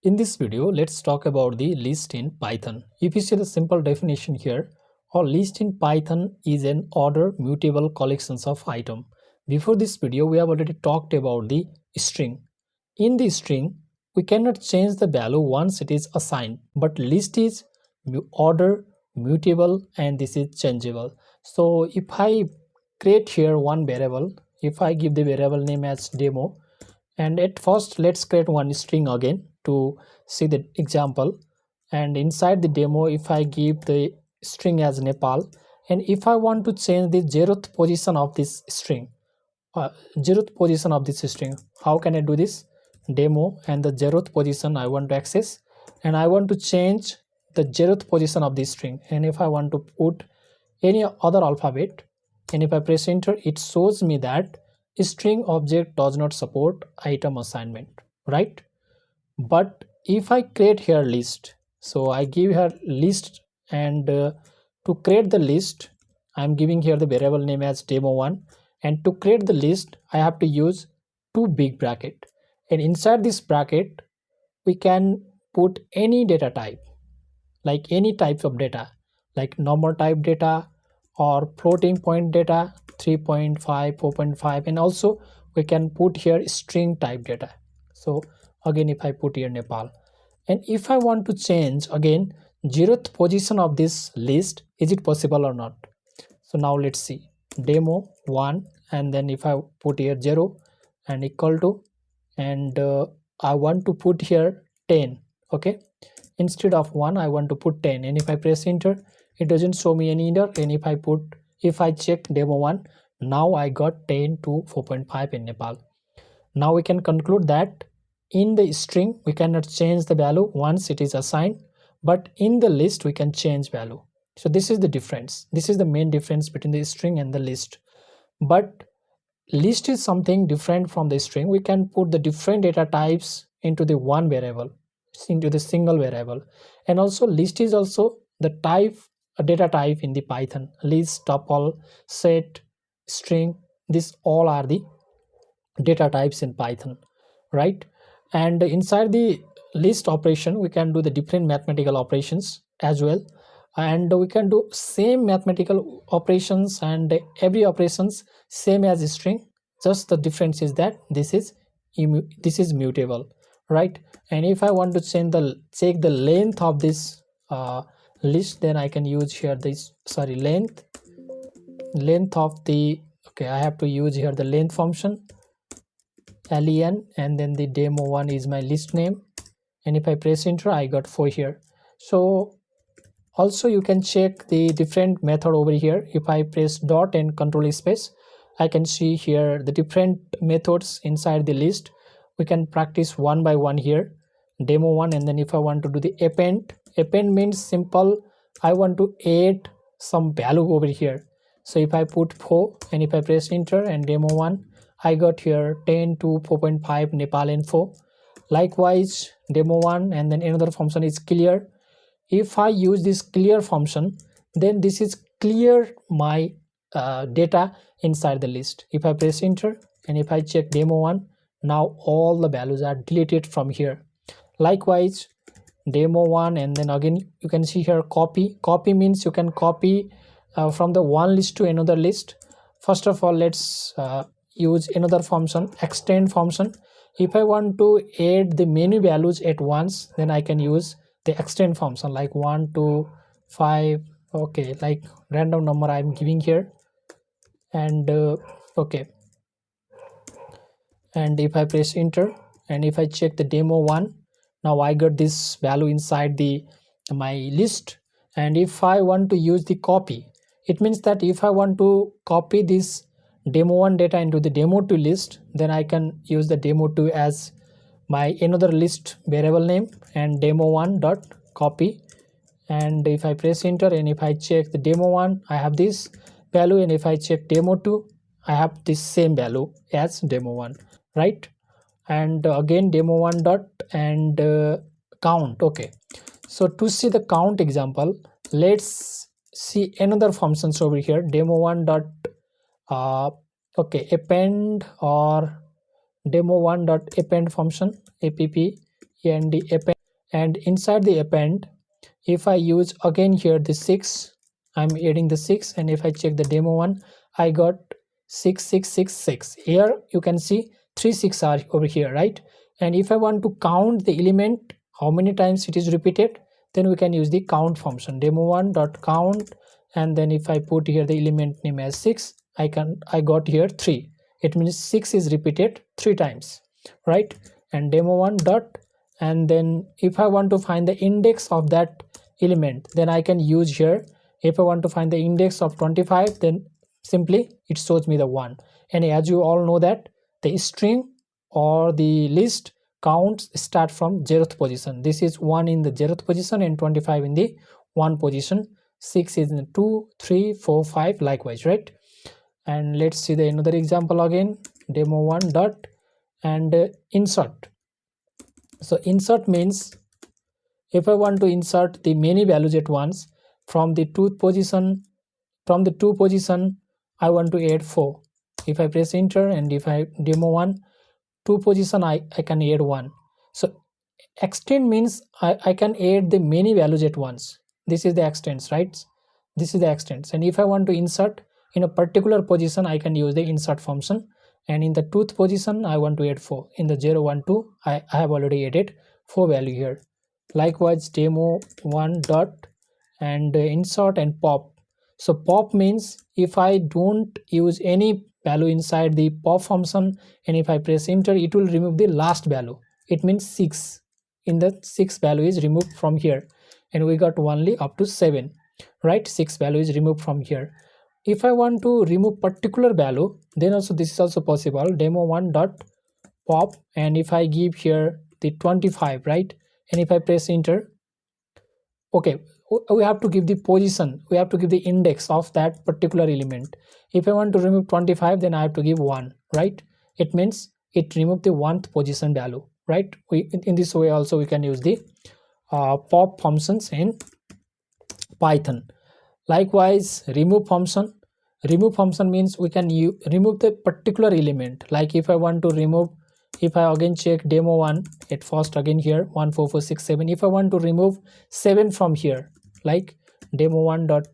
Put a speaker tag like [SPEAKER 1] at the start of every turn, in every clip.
[SPEAKER 1] In this video, let's talk about the list in Python. If you see the simple definition here, a list in Python is an order mutable collections of item. Before this video, we have already talked about the string. In the string, we cannot change the value once it is assigned, but list is order mutable and this is changeable. So if I create here one variable, if I give the variable name as demo, and at first let's create one string again to see the example, and inside the demo if I give the string as Nepal, and if I want to change the zeroth position of this string, zeroth position of this string, how can I do this? Demo, and the zeroth position I want to access, and I want to change the zeroth position of this string, and if I want to put any other alphabet, and if I press enter, it shows me that string object does not support item assignment, right? But if I create here list, so I give here list, and to create the list I'm giving here the variable name as demo1, and to create the list I have to use two big bracket, and inside this bracket we can put any data type, like any type of data, like number type data or floating point data, 3.5, 4.5, and also we can put here string type data. So again if I put here Nepal, and if I want to change again zeroth position of this list, is it possible or not? So now let's see, demo 1, and then if I put here 0 and equal to, and I want to put here 10, okay, instead of 1 I want to put 10, and if I press enter, it doesn't show me any error, and if I check demo 1, now I got 10 to 4.5 in Nepal. Now we can conclude that in the string we cannot change the value once it is assigned, but in the list we can change value. So this is the difference, this is the main difference between the string and the list. But list is something different from the string. We can put the different data types into the one variable, into the single variable, and also list is also the type, a data type in the Python. List, tuple, set, string, these all are the data types in Python, right? And inside the list operation we can do the different mathematical operations as well, and we can do same mathematical operations and every operations same as a string, just the difference is that this is mutable, right? And if I want to check the length of this list, then I can use here this, sorry, length of the, okay, I have to use here the length function, len, and then the demo1 is my list name, and if I press enter I got 4 here. So also you can check the different method over here. If I press dot and control space, I can see here the different methods inside the list. We can practice one by one here, demo1, and then if I want to do the append means simple, I want to add some value over here. So if I put 4 and if I press enter and demo1, I got here 10 to 4.5 Nepal info. Likewise demo1, and then another function is clear. If I use this clear function, then this is clear my data inside the list. If I press enter and if I check demo1, now all the values are deleted from here. Likewise demo1, and then again you can see here copy means you can copy from the one list to another list. First of all, let's use another function, extend function. If I want to add the many values at once, then I can use the extend function, like 1 2 5, okay, like random number I'm giving here, and okay, and if I press enter and if I check the demo1, now I got this value inside the my list. And if I want to use the copy, it means that if I want to copy this demo1 data into the demo2 list, then I can use the demo2 as my another list variable name and demo1 dot copy, and if I press enter and if I check the demo1, I have this value, and if I check demo2, I have this same value as demo1, right? And again demo1 dot and count. Okay, so to see the count example, let's see another functions over here, demo1 dot okay, append, or demo1 dot append function, app and the append, and inside the append, if I use again here the 6, I'm adding the 6, and if I check the demo one, I got 6666. Here you can see 3 6 are over here, right? And if I want to count the element how many times it is repeated, then we can use the count function, demo1 dot count, and then if I put here the element name as 6, I got here 3. It means 6 is repeated 3 times, right? And demo1 dot, and then if I want to find the index of that element, then I can use here, if I want to find the index of 25, then simply it shows me the 1. And as you all know that the string or the list counts start from 0th position. This is 1 in the 0th position and 25 in the 1 position, 6 is in the 2, 3, 4, 5 likewise, right? And let's see the another example again, demo1 dot, and insert. So insert means if I want to insert the many values at once from the 2 position, I want to add 4. If I press enter, and if I demo1 2 position, I can add 1. So extend means I can add the many values at once. This is the extends, right? This is the extends. And if I want to insert in a particular position, I can use the insert function. And in the 2th position, I want to add 4. In the 0 1 2, I have already added 4 value here. Likewise demo1 dot, and insert and pop. So pop means if I don't use any value inside the pop function, and if I press enter, it will remove the last value. It means 6. In the 6 value is removed from here, and we got only up to 7, right? 6 value is removed from here. If I want to remove particular value, then also this is also possible, demo1 dot pop, and if I give here the 25, right? And if I press enter, okay, we have to give the position, we have to give the index of that particular element. If I want to remove 25, then I have to give 1, right? It means it removed the 1th position value, right? In this way also we can use the pop functions in Python. Likewise remove function. Remove function means we can remove the particular element. Like if I want to remove, if I again check demo1 at first, again here 1 4 4 6 7, if I want to remove 7 from here, like demo1 dot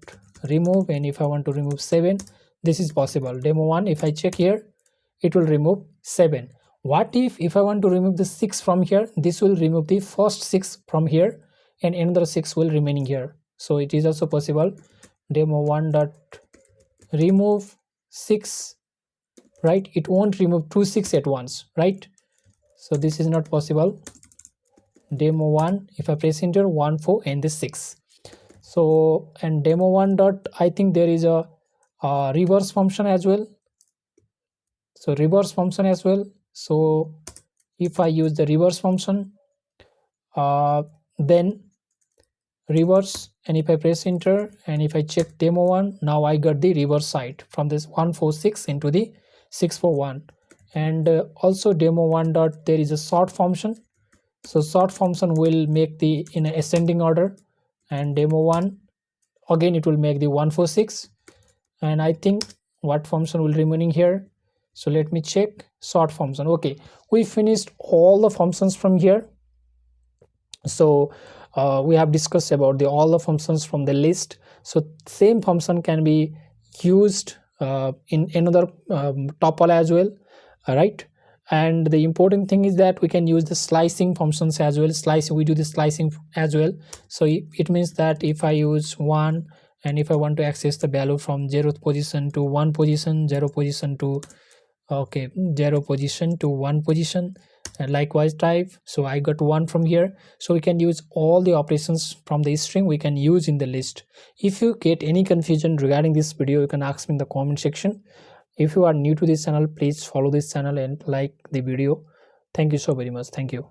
[SPEAKER 1] remove, and if I want to remove 7, this is possible. Demo1, if I check here, it will remove 7. What if I want to remove the 6 from here, this will remove the first 6 from here, and another 6 will remaining here. So it is also possible, demo1 dot remove 6, right? It won't remove 2 6 at once, right? So this is not possible. Demo1, if I press enter, 1 4 and the 6. So, and demo1 dot, I think there is a reverse function as well. So reverse function as well. So if I use the reverse function, then reverse, and if I press enter, and if I check demo1, now I got the reverse side from this 146 into the 641. And also demo1 dot, there is a sort function. So sort function will make the in a ascending order, and demo1 again it will make the 146. And I think what function will remaining here, so let me check sort function. Okay, we finished all the functions from here. So we have discussed about all the functions from the list. So same function can be used in another tuple as well, right? And the important thing is that we can use the slicing functions as well. We do the slicing as well. So it means that if I use 1, and if I want to access the value from 0th position to 1 position, 0 position to 1 position, and likewise type, so I got 1 from here. So we can use all the operations from the string we can use in the list. If you get any confusion regarding this video, you can ask me in the comment section. If you are new to this channel, please follow this channel and like the video. Thank you so very much. Thank you.